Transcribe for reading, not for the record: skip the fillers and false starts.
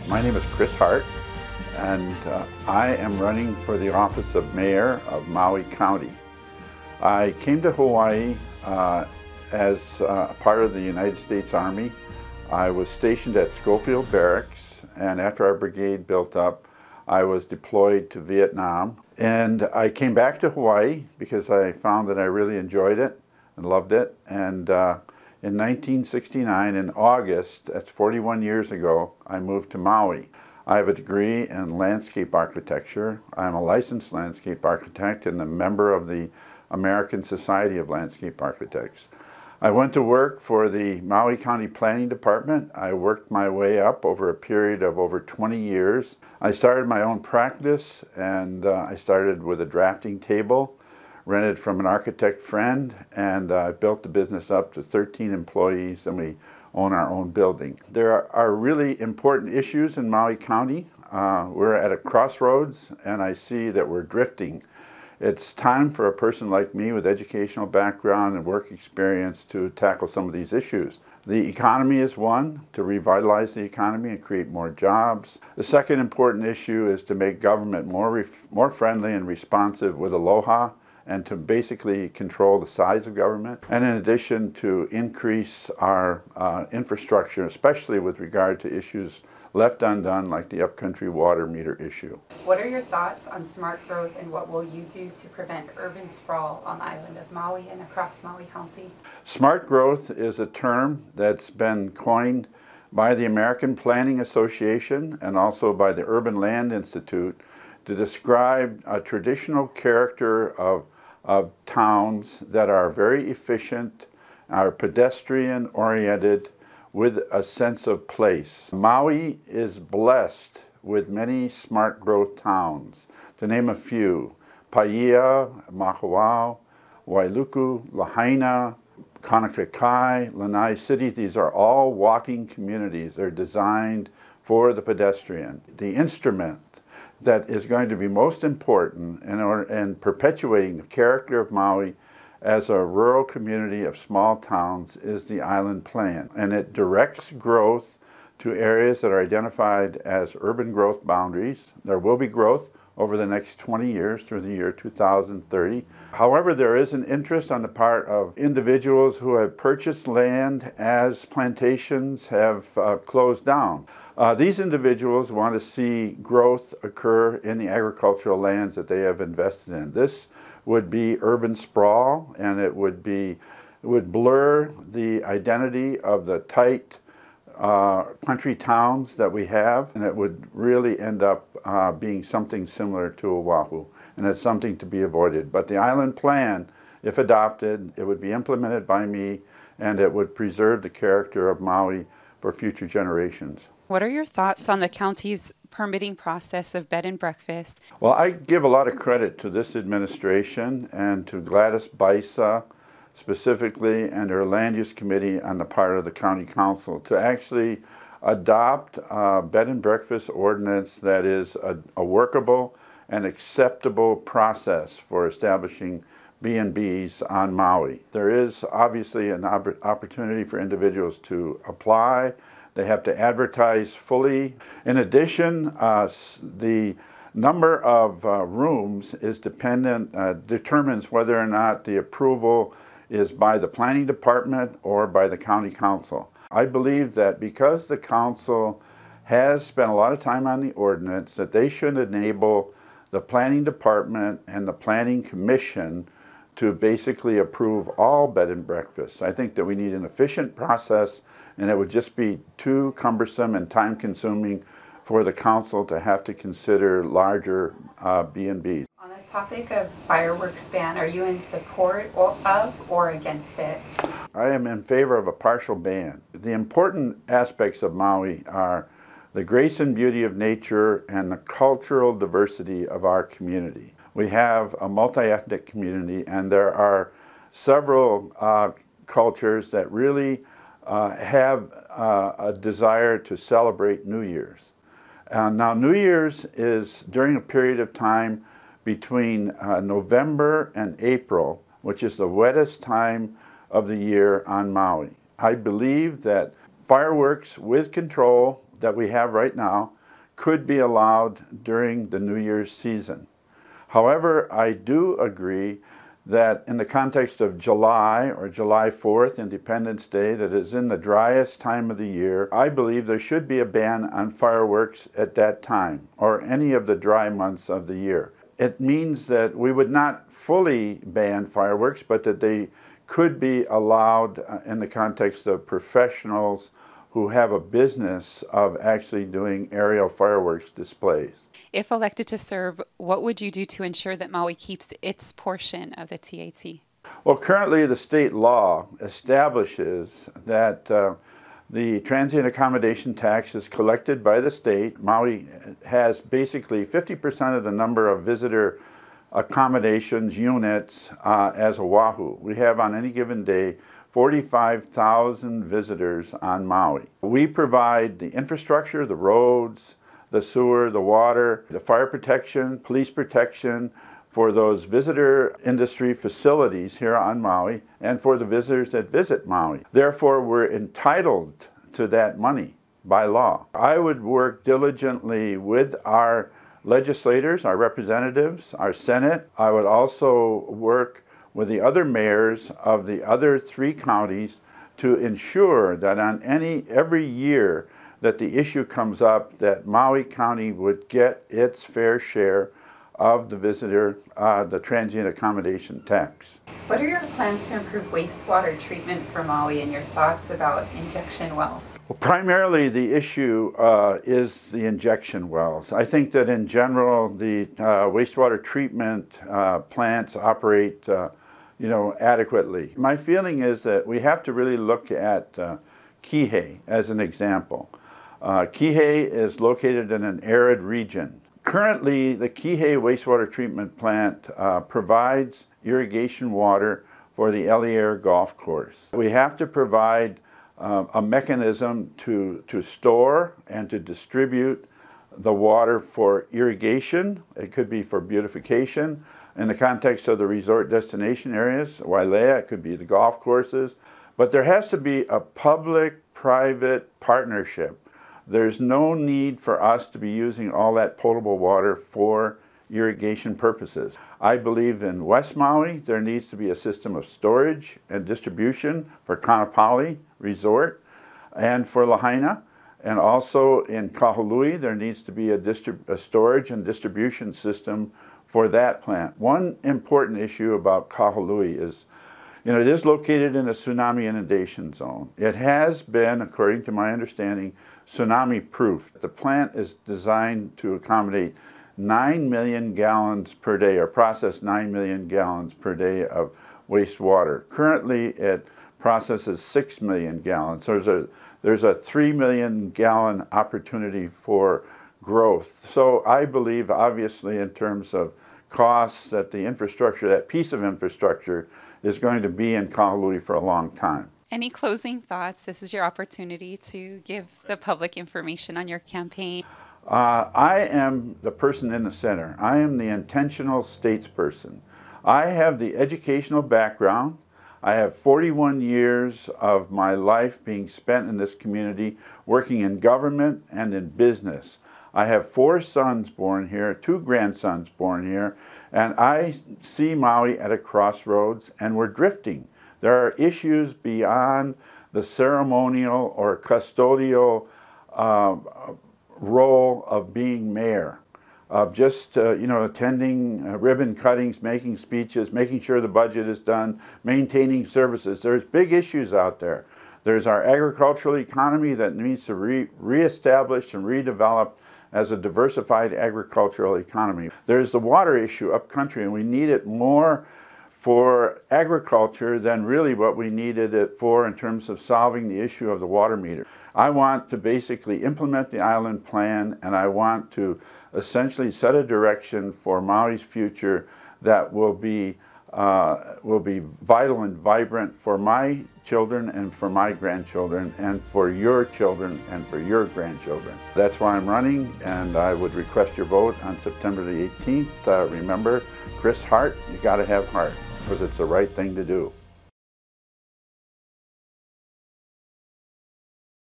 My name is Chris Hart, and I am running for the office of Mayor of Maui County. I came to Hawaii as part of the United States Army. I was stationed at Schofield Barracks, and after our brigade built up, I was deployed to Vietnam. And I came back to Hawaii because I found that I really enjoyed it and loved it. And in 1969, in August, that's 41 years ago, I moved to Maui. I have a degree in landscape architecture. I'm a licensed landscape architect and a member of the American Society of Landscape Architects. I went to work for the Maui County Planning Department. I worked my way up over a period of over 20 years. I started my own practice, and I started with a drafting table, rented from an architect friend, and I built the business up to 13 employees, and we own our own building. There are really important issues in Maui County. We're at a crossroads, and I see that we're drifting. It's time for a person like me with educational background and work experience to tackle some of these issues. The economy is one, to revitalize the economy and create more jobs. The second important issue is to make government more friendly and responsive with aloha, and to basically control the size of government. And in addition, to increase our infrastructure, especially with regard to issues left undone, like the upcountry water meter issue. What are your thoughts on smart growth, and what will you do to prevent urban sprawl on the island of Maui and across Maui County? Smart growth is a term that's been coined by the American Planning Association and also by the Urban Land Institute to describe a traditional character of towns that are very efficient, are pedestrian-oriented, with a sense of place. Maui is blessed with many smart growth towns. To name a few: Paia, Makawao, Wailuku, Lahaina, Kaunakakai, Lanai City. These are all walking communities. They're designed for the pedestrian. The instrument that is going to be most important in perpetuating the character of Maui as a rural community of small towns is the Island Plan. And it directs growth to areas that are identified as urban growth boundaries. There will be growth over the next 20 years through the year 2030. However, there is an interest on the part of individuals who have purchased land as plantations have closed down. These individuals want to see growth occur in the agricultural lands that they have invested in. This would be urban sprawl, and it would blur the identity of the tight country towns that we have, and it would really end up being something similar to Oahu, and it's something to be avoided. But the Island Plan, if adopted, it would be implemented by me, and it would preserve the character of Maui for future generations. What are your thoughts on the county's permitting process of bed and breakfast? Well, I give a lot of credit to this administration and to Gladys Baisa specifically, and her land use committee on the part of the county council to actually adopt a bed and breakfast ordinance that is a workable and acceptable process for establishing B&Bs on Maui. There is obviously an opportunity for individuals to apply. They have to advertise fully. In addition, the number of rooms is determines whether or not the approval is by the planning department or by the county council. I believe that because the council has spent a lot of time on the ordinance, that they should enable the planning department and the planning commission to basically approve all bed and breakfasts. I think that we need an efficient process, and it would just be too cumbersome and time-consuming for the council to have to consider larger B&Bs. On the topic of fireworks ban, are you in support of or against it? I am in favor of a partial ban. The important aspects of Maui are the grace and beauty of nature and the cultural diversity of our community. We have a multi-ethnic community, and there are several cultures that really have a desire to celebrate New Year's. Now, New Year's is during a period of time between November and April, which is the wettest time of the year on Maui. I believe that fireworks with control, that we have right now could be allowed during the New Year's season. However, I do agree that in the context of July or July 4th, Independence Day, that is in the driest time of the year, I believe there should be a ban on fireworks at that time or any of the dry months of the year. It means that we would not fully ban fireworks, but that they could be allowed in the context of professionals who have a business of actually doing aerial fireworks displays. If elected to serve, what would you do to ensure that Maui keeps its portion of the TAT? Well, currently the state law establishes that the transient accommodation tax is collected by the state. Maui has basically 50% of the number of visitor accommodations units as Oahu. We have on any given day 45,000 visitors on Maui. We provide the infrastructure, the roads, the sewer, the water, the fire protection, police protection for those visitor industry facilities here on Maui and for the visitors that visit Maui. Therefore, we're entitled to that money by law. I would work diligently with our legislators, our representatives, our Senate. I would also work with the other mayors of the other 3 counties to ensure that on every year that the issue comes up, that Maui County would get its fair share of the the transient accommodation tax. What are your plans to improve wastewater treatment for Maui and your thoughts about injection wells? Well, primarily the issue is the injection wells. I think that in general the wastewater treatment plants operate adequately. My feeling is that we have to really look at Kihei as an example. Kihei is located in an arid region. Currently, the Kihei wastewater treatment plant provides irrigation water for the Eliere Golf Course. We have to provide a mechanism to store and to distribute the water for irrigation. It could be for beautification. In the context of the resort destination areas, Wailea, it could be the golf courses. But there has to be a public-private partnership. There's no need for us to be using all that potable water for irrigation purposes. I believe in West Maui, there needs to be a system of storage and distribution for Kaanapali Resort and for Lahaina. And also in Kahului, there needs to be a storage and distribution system for that plant. One important issue about Kahului is, it is located in a tsunami inundation zone. It has been, according to my understanding, tsunami proof. The plant is designed to accommodate 9 million gallons per day, or process 9 million gallons per day of wastewater. Currently, it processes 6 million gallons. So there's a 3 million gallon opportunity for growth. So I believe, obviously, in terms of costs, that the infrastructure, that piece of infrastructure, is going to be in Kahului for a long time. Any closing thoughts? This is your opportunity to give the public information on your campaign. I am the person in the center. I am the intentional statesperson. I have the educational background. I have 41 years of my life being spent in this community, working in government and in business. I have 4 sons born here, 2 grandsons born here, and I see Maui at a crossroads, and we're drifting. There are issues beyond the ceremonial or custodial role of being mayor, of just attending ribbon cuttings, making speeches, making sure the budget is done, maintaining services. There's big issues out there. There's our agricultural economy that needs to reestablish and redevelop as a diversified agricultural economy. There's the water issue upcountry, and we need it more for agriculture than really what we needed it for in terms of solving the issue of the water meter. I want to basically implement the island plan, and I want to essentially set a direction for Maui's future that will be vital and vibrant for my children and for my grandchildren and for your children and for your grandchildren. That's why I'm running, and I would request your vote on September the 18th. Remember, Chris Hart, you got to have heart, because it's the right thing to do.